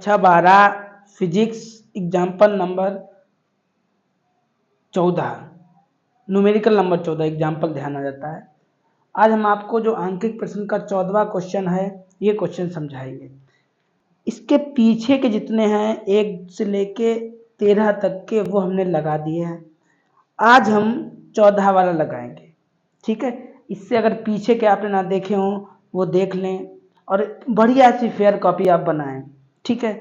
कक्षा 12 physics example number 14 numerical number 14 example ध्यान आ जाता है। आज हम आपको जो आंकिक प्रश्न का 14वां क्वेश्चन है ये क्वेश्चन समझाएंगे। इसके पीछे के जितने हैं 1 से लेके 13 तक के वो हमने लगा दिए हैं। आज हम 14 वाला लगाएंगे, ठीक है। इससे अगर पीछे के आपने ना देखे हों वो देख लें और बढ़िया सी फेयर कॉपी आप बनाएं, ठीक है।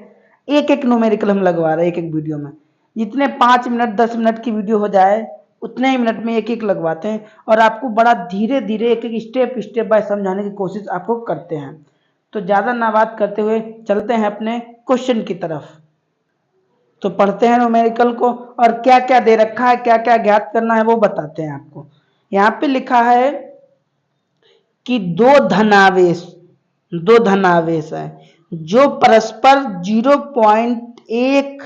एक एक न्यूमेरिकल हम लगवा रहे हैं एक एक वीडियो में। जितने 5 मिनट 10 मिनट की वीडियो हो जाए उतने ही मिनट में एक एक लगवाते हैं और आपको बड़ा धीरे धीरे एक एक स्टेप बाय समझाने की कोशिश आपको करते हैं। तो ज़्यादा ना बात करते हुए चलते हैं अपने क्वेश्चन की तरफ। तो पढ़ते हैं न्यूमेरिकल को और क्या क्या दे रखा है, क्या क्या ज्ञात करना है वो बताते हैं आपको। यहाँ पे लिखा है कि दो धनावेश है जो परस्पर 0.1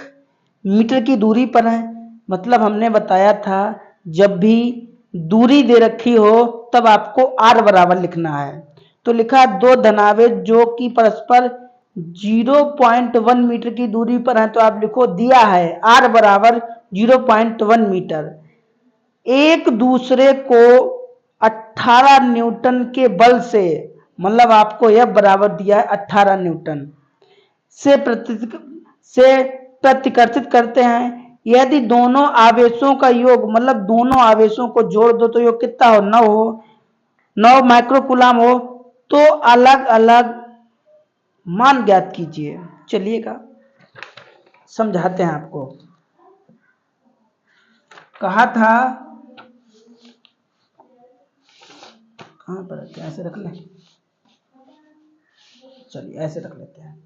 मीटर की दूरी पर है। मतलब हमने बताया था जब भी दूरी दे रखी हो तब आपको r बराबर लिखना है। तो लिखा है दो धनावेश जो कि परस्पर 0.1 मीटर की दूरी पर है। तो आप लिखो दिया है r बराबर 0.1 मीटर। एक दूसरे को 18 न्यूटन के बल से, मतलब आपको यह बराबर दिया है 18 न्यूटन से प्रतिकर्षित करते हैं। यदि दोनों आवेशों का योग, मतलब दोनों आवेशों को जोड़ दो तो योग कितना हो, 9 माइक्रोकूलम हो, तो अलग अलग मान ज्ञात कीजिए। चलिएगा समझाते हैं आपको। कहा था कहाँ पर रखते हैं, ऐसे रख लें, चलिए ऐसे रख लेते हैं,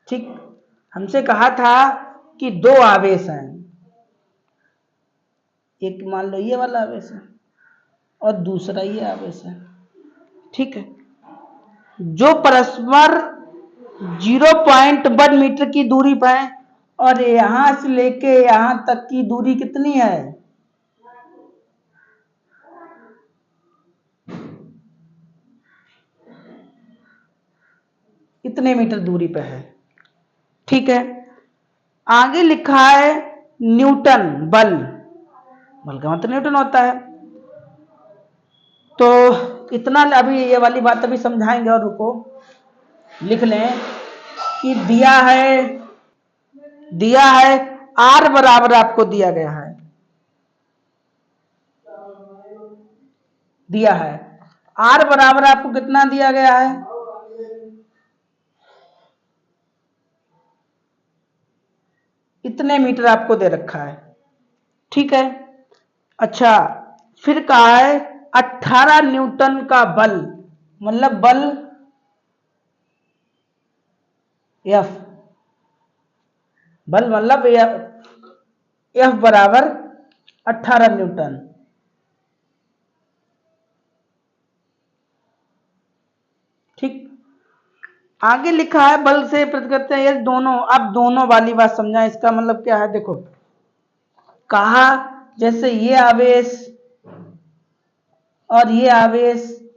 ठीक। हमसे कहा था कि दो आवेश हैं, एक मान लो ये वाला आवेश है और दूसरा ये आवेश है, ठीक है, जो परस्पर 0.1 मीटर की दूरी पर है। और यहां से लेके यहां तक की दूरी कितनी है, कितने मीटर दूरी पर है, ठीक है। आगे लिखा है न्यूटन बल का मतलब न्यूटन होता है। तो इतना अभी ये वाली बात अभी समझाएंगे और रुको लिख लें कि दिया है r बराबर आपको दिया गया है, दिया है r बराबर आपको कितना दिया गया है, इतने मीटर आपको दे रखा है, ठीक है। अच्छा फिर कहा है 18 न्यूटन का बल, मतलब बल F, बल मतलब F बराबर 18 न्यूटन, ठीक। आगे लिखा है बल से प्रतिकर्षित है ये दोनों। अब दोनों वाली बात समझाएं, इसका मतलब क्या है देखो। कहा जैसे ये आवेश और ये आवेश,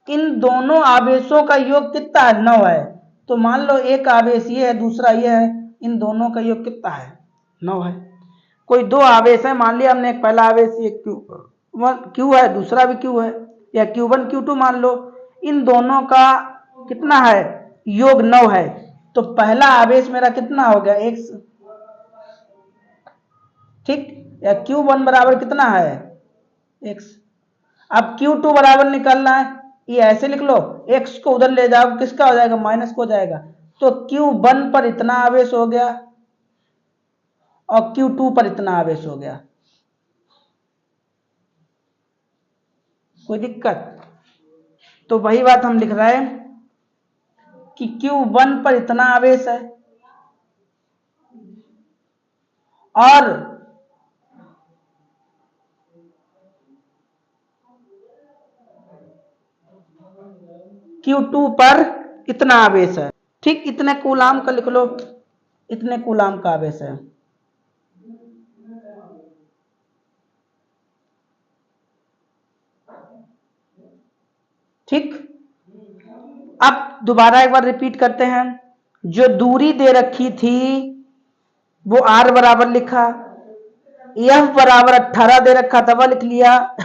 इन दोनों आवेशों का योग कितना है, 9 है। तो मान लो एक आवेश ये है दूसरा ये है, इन दोनों का योग कितना है, 9 है। कोई दो आवेश है, मान लिया हमने एक पहला आवेश ये क्यू है, दूसरा भी क्यू है, या Q1 Q2 मान लो। इन दोनों का कितना है, योग 9 है। तो पहला आवेश मेरा कितना हो गया, x, ठीक। या Q1 बराबर कितना है, x। अब Q2 बराबर निकालना है, ये ऐसे लिख लो, x को उधर ले जाओ किसका हो जाएगा, माइनस को हो जाएगा। तो Q1 पर इतना आवेश हो गया और Q2 पर इतना आवेश हो गया। कोई दिक्कत? तो वही बात हम लिख रहे हैं कि Q1 पर इतना आवेश है और Q2 पर इतना आवेश है, ठीक। इतने कूलाम का लिख लो, इतने कूलाम का आवेश है, ठीक। दोबारा एक बार रिपीट करते हैं। जो दूरी दे रखी थी वो r बराबर लिखा, f बराबर 18 दे रखा था वह लिख लिया।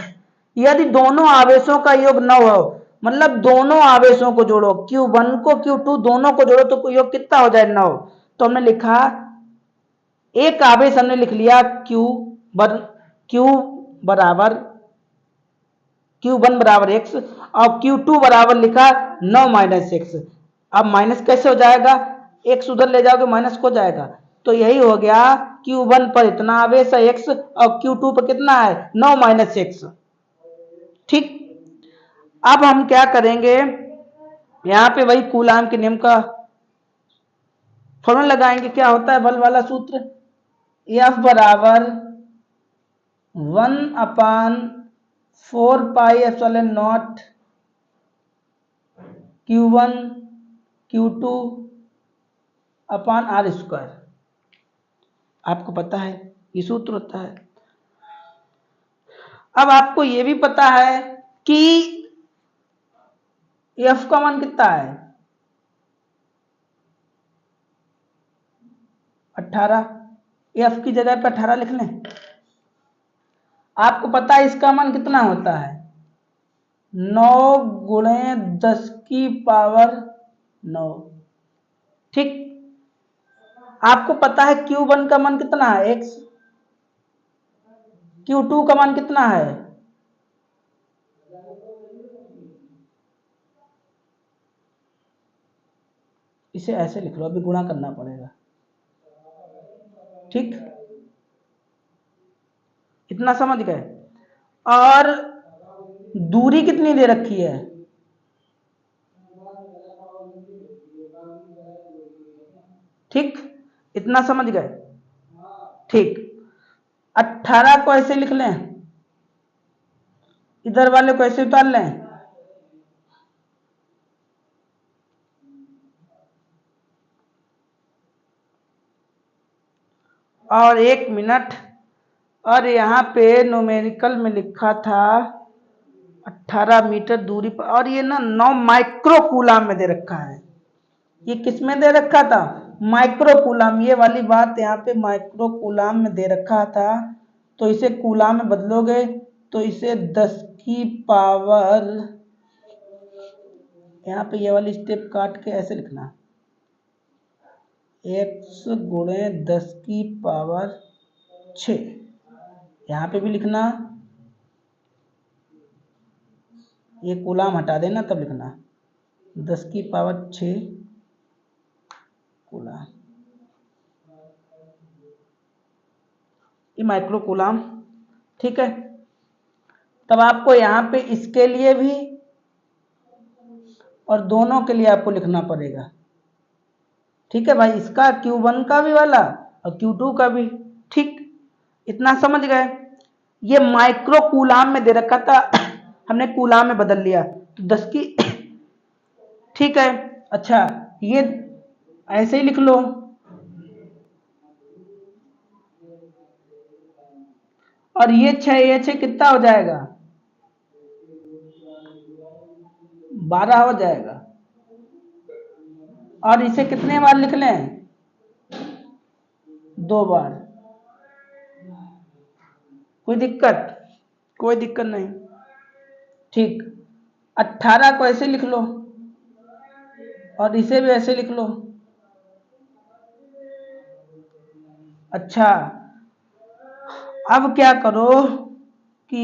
यदि दोनों आवेशों का योग 9 हो, मतलब दोनों आवेशों को जोड़ो, Q1 को Q2 दोनों को जोड़ो तो योग कितना हो जाए 9। तो हमने लिखा एक आवेश हमने लिख लिया Q1 बराबर x और Q2 बराबर लिखा 9 माइनस x। अब माइनस कैसे हो जाएगा, x उधर ले जाओगे माइनस हो जाएगा, तो यही हो गया Q1 पर इतना आवेश है x और Q2 पर कितना है 9 माइनस x। ठीक, अब हम क्या करेंगे, यहां पे वही कूलाम के नियम का फॉर्मूला लगाएंगे। क्या होता है बल वाला सूत्र, F बराबर 1/4 pi epsilon naught Q1 Q2 upon r square. आपको पता है ये सूत्र होता है। अब आपको ये भी पता है कि F का मान कितना है 18, F की जगह पे 18 लिख लें। आपको पता है इसका मान कितना होता है 9 गुणे 10 की पावर 9। ठीक, आपको पता है Q1 का मान कितना है x, Q2 का मान कितना है, इसे ऐसे लिख लो, अभी गुणा करना पड़ेगा। ठीक, इतना समझ गए। और दूरी कितनी दे रखी है, ठीक, इतना समझ गए। ठीक, 18 को ऐसे लिख लें, इधर वाले को ऐसे उतार लें, और 1 मिनट, और यहाँ पे न्यूमेरिकल में लिखा था 18 मीटर दूरी पर, और ये ना 9 माइक्रो कूलाम में दे रखा है। ये किस में दे रखा था, माइक्रो कूलाम, ये वाली बात यहाँ पे माइक्रो कूलाम में दे रखा था। तो इसे कूलाम में बदलोगे तो इसे 10 की पावर, यहाँ पे ये वाली स्टेप काट के ऐसे लिखना, x गुणे 10 की पावर 6, यहाँ पे भी लिखना, ये कूलाम हटा देना तब लिखना 10 की पावर 6 कूलाम, ये माइक्रो कूलाम। ठीक है, तब आपको यहाँ पे इसके लिए भी और दोनों के लिए आपको लिखना पड़ेगा। ठीक है भाई, इसका Q1 का भी वाला और Q2 का भी। ठीक, इतना समझ गए। ये माइक्रो कूलाम में दे रखा था, हमने कूलाम में बदल लिया तो 10 की। ठीक है, अच्छा ये ऐसे ही लिख लो, और ये 6 कितना हो जाएगा 12 हो जाएगा। और इसे कितने बार लिख लें 2 बार, कोई दिक्कत, कोई दिक्कत नहीं। ठीक, 18 को ऐसे लिख लो और इसे भी ऐसे लिख लो। अच्छा, अब क्या करो कि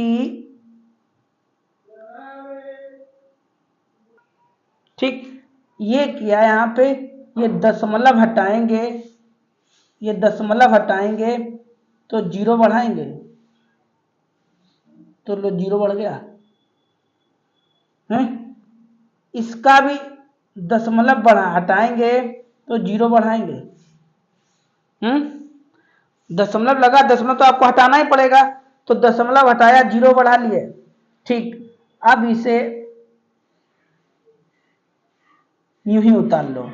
ठीक, ये किया, यहाँ पे ये दशमलव हटाएंगे, ये दशमलव हटाएंगे तो 0 बढ़ाएंगे तो लो 0 बढ़ गया है। इसका भी दशमलव बढ़ा हटाएंगे तो 0 बढ़ाएंगे। दशमलव लगा, दशमलव तो आपको हटाना ही पड़ेगा, तो दशमलव हटाया 0 बढ़ा लिए। ठीक, अब इसे यूं ही उतार लो।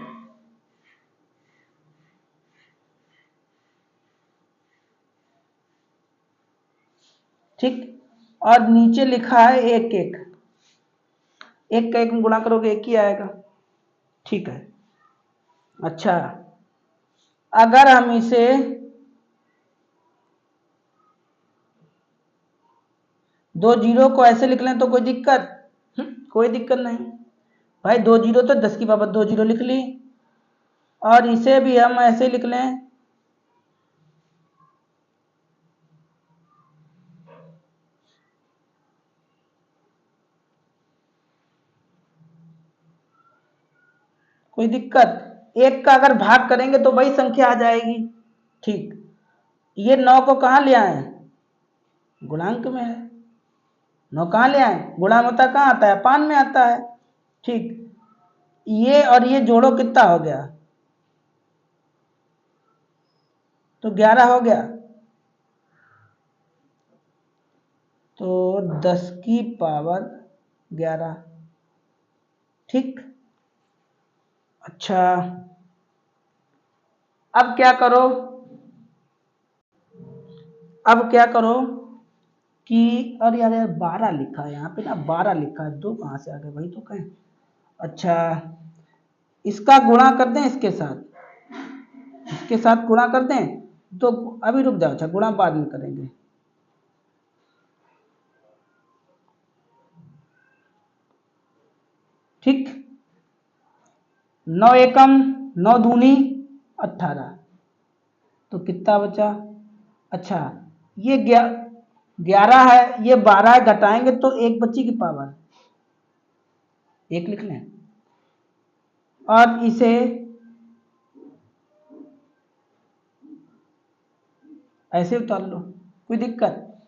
ठीक, और नीचे लिखा है 1 1, 1 का 1 में गुणा करोगे 1 ही आएगा। ठीक है। अच्छा, अगर हम इसे दो जीरो को ऐसे लिख लें तो कोई दिक्कत? कोई दिक्कत नहीं भाई। दो जीरो तो 10 की पावर दो जीरो लिख ली, और इसे भी हम ऐसे लिख लें, कोई दिक्कत? एक का अगर भाग करेंगे तो वही संख्या आ जाएगी। ठीक, ये 9 को कहाँ ले आए? गुणांक में है। 9 कहाँ ले आए? गुणा में होता कहाँ आता है? पान में आता है। ठीक, ये और ये जोड़ो कितना हो गया? तो 11 हो गया। तो 10 की पावर 11। ठीक, अच्छा, अब क्या करो? अब क्या करो कि अरे यार 12 लिखा है यहाँ पे ना, 12 लिखा है, दो कहाँ से आ गए भाई? तो कहें अच्छा, इसका गुणा कर दें इसके साथ, इसके साथ गुणा कर दें। तो अभी रुक जाओ, अच्छा गुणा बाद में करेंगे। ठीक, 9 एकम 9 दूनी 18, तो कितना बचा? अच्छा, ये 11 है, ये 12 है, घटाएंगे तो एक बच्ची की पावर एक लिख लें, और इसे ऐसे उतार लो, कोई दिक्कत?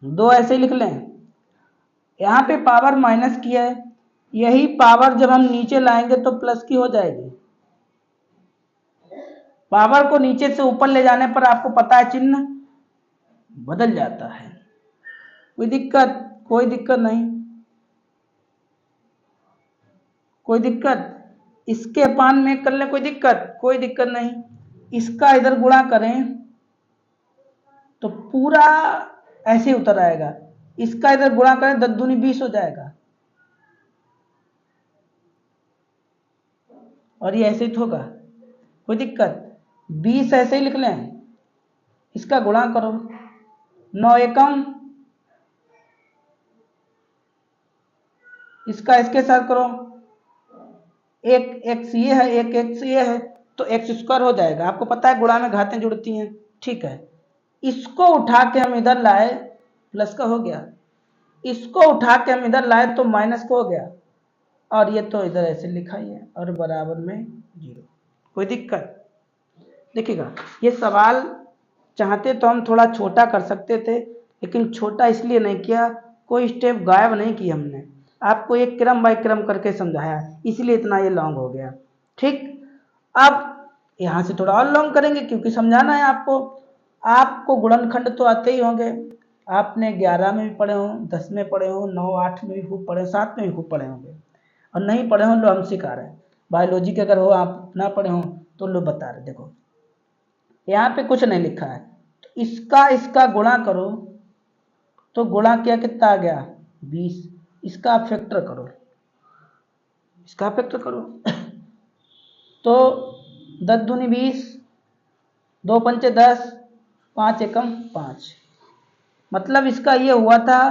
दो ऐसे लिख लें। यहाँ पे पावर माइनस की है, यही पावर जब हम नीचे लाएंगे तो प्लस की हो जाएगी। पावर को नीचे से ऊपर ले जाने पर आपको पता है चिन्ह बदल जाता है। कोई दिक्कत? कोई दिक्कत नहीं, कोई दिक्कत? इसके पान में कर ले, कोई दिक्कत? कोई दिक्कत नहीं। इसका इधर गुणा करें तो पूरा ऐसे उतर आएगा, इसका इधर गुणा करें 10 दूनी 20 हो जाएगा, और ये ऐसे ही होगा, कोई दिक्कत? 20 ऐसे ही लिख लें, इसका गुणा करो, 9 एकम, इसका इसके साथ करो, एक एक्स ये है, एक एक्स ये है, तो एक्स स्क्वायर हो जाएगा। आपको पता है गुणा में घातें जुड़ती हैं। ठीक है, इसको उठा के हम इधर लाए, प्लस का हो गया, इसको उठा के हम इधर लाए तो माइनस का हो गया, और ये तो इधर ऐसे लिखा ही है, और बराबर में 0। कोई दिक्कत? देखिएगा, ये सवाल चाहते तो हम थोड़ा छोटा कर सकते थे, लेकिन छोटा इसलिए नहीं किया, कोई स्टेप गायब नहीं की हमने, आपको एक क्रम बाय क्रम करके समझाया, इसलिए इतना ये लॉन्ग हो गया। ठीक, अब यहाँ से थोड़ा और लॉन्ग करेंगे क्योंकि समझाना है आपको। आपको गुणनखंड तो आते ही होंगे, आपने 11 में भी पढ़े हो, 10 में पढ़े हो, 9 8 में भी खूब पढ़े, 7 में भी खूब पढ़े होंगे, और नहीं पढ़े हो लो हम सिखा रहे हैं। बायोलॉजी के अगर हो आप ना पढ़े हो तो लो बता रहे। देखो यहाँ पे कुछ नहीं लिखा है, तो इसका गुणा करो, तो गुणा किया कितना आ गया? 20। इसका फैक्टर करो, इसका फैक्टर करो तो 10 दूनी 20, 2 पंचे 10, 5 एकम 5। मतलब इसका ये हुआ था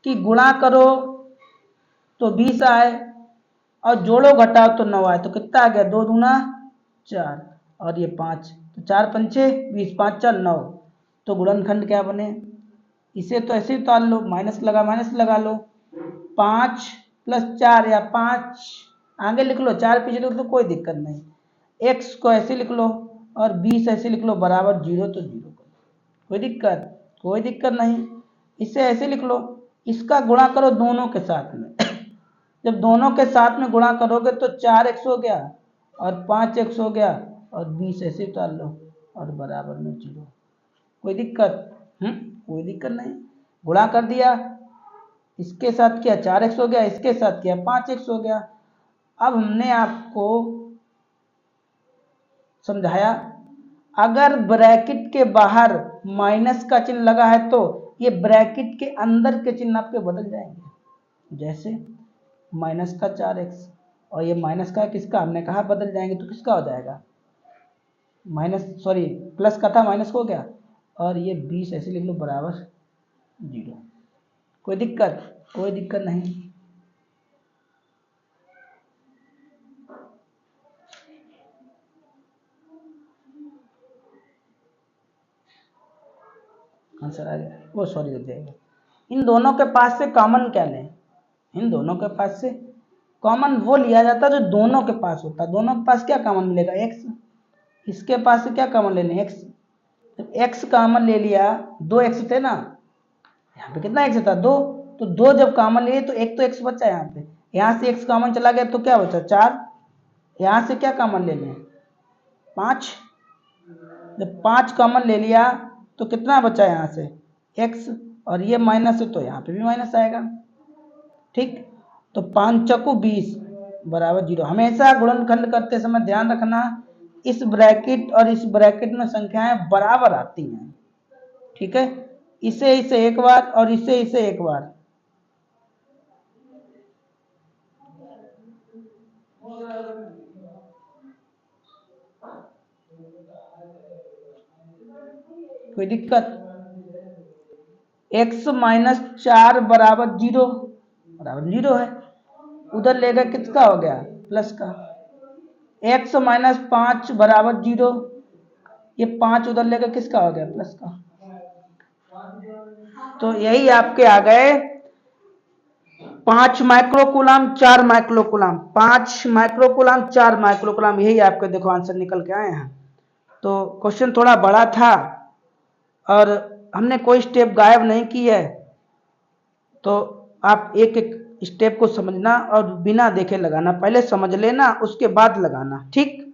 कि गुणा करो तो 20 आए, और जोड़ो घटाओ तो 9 आए, तो कितना आ गया? 2 दूना 4, और ये 5, तो 4 पंचे 20, 5 4 9। तो गुणनखंड क्या बने? इसे तो ऐसे ही उतार लो, माइनस लगा लो, 5 प्लस 4 या 5 आगे लिख लो, 4 पीछे लिख लो, कोई दिक्कत नहीं। x को ऐसे लिख लो और 20 ऐसे लिख लो, बराबर 0 तो 0। कोई दिक्कत? कोई दिक्कत नहीं। इसे ऐसे लिख लो, इसका गुणा करो दोनों के साथ में जब दोनों के साथ में गुणा करोगे तो 4x हो गया और 5x हो गया, और 20 ऐसे उतार लो, और बराबर में 0। कोई दिक्कत? कोई दिक्कत नहीं। गुणा कर दिया, इसके साथ किया 4x हो गया, इसके साथ किया 5x हो गया। अब हमने आपको समझाया, अगर ब्रैकेट के बाहर माइनस का चिन्ह लगा है तो ये ब्रैकेट के अंदर के चिन्ह आपके बदल जाएंगे, जैसे माइनस का 4x, और ये माइनस का किसका, हमने कहा बदल जाएंगे तो किसका हो जाएगा, प्लस का था माइनस हो गया, और ये 20 ऐसे लिख लो बराबर 0। कोई दिक्कत, कोई दिक्कत नहीं। आंसर आ गया, वो सॉरी हो जाएगा। इन दोनों के पास से कॉमन क्या लें, इन दोनों के पास से कॉमन वो लिया जाता है जो दोनों के पास होता है। दोनों के पास क्या कॉमन मिलेगा, x, इसके पास से क्या कॉमन लेने, x, x कॉमन ले लिया, 2x थे ना, यहाँ पे कितना x था 2, तो 2 जब कॉमन लिए तो एक तो x बचा यहाँ पे, यहाँ से x कॉमन चला गया तो क्या बचा 4, यहाँ से क्या कॉमन ले लें 5, जब 5 कॉमन ले लिया तो कितना बचा यहाँ से x, और ये माइनस है तो यहाँ पे भी माइनस आएगा। ठीक, तो 5 चौको 20 बराबर 0। हमेशा गुणनखंड करते समय ध्यान रखना इस ब्रैकेट और इस ब्रैकेट में संख्याएं बराबर आती हैं। ठीक है, इसे इसे एक बार और इसे इसे एक बार, कोई दिक्कत, x माइनस 4 बराबर 0, बराबर 0 है, उधर लेगा किसका हो गया प्लस का, x माइनस 5 बराबर 0, ये 5 उधर लेगा किसका हो गया प्लस का। तो यही आपके आ गए 5 माइक्रोकूलम 4 माइक्रोकूलम, 5 माइक्रोकूलम 4 माइक्रोकूलम, यही आपके देखो आंसर निकल के आए हैं। तो क्वेश्चन थोड़ा बड़ा था और हमने कोई स्टेप गायब नहीं की है, तो आप एक एक स्टेप को समझना और बिना देखे लगाना, पहले समझ लेना उसके बाद लगाना। ठीक।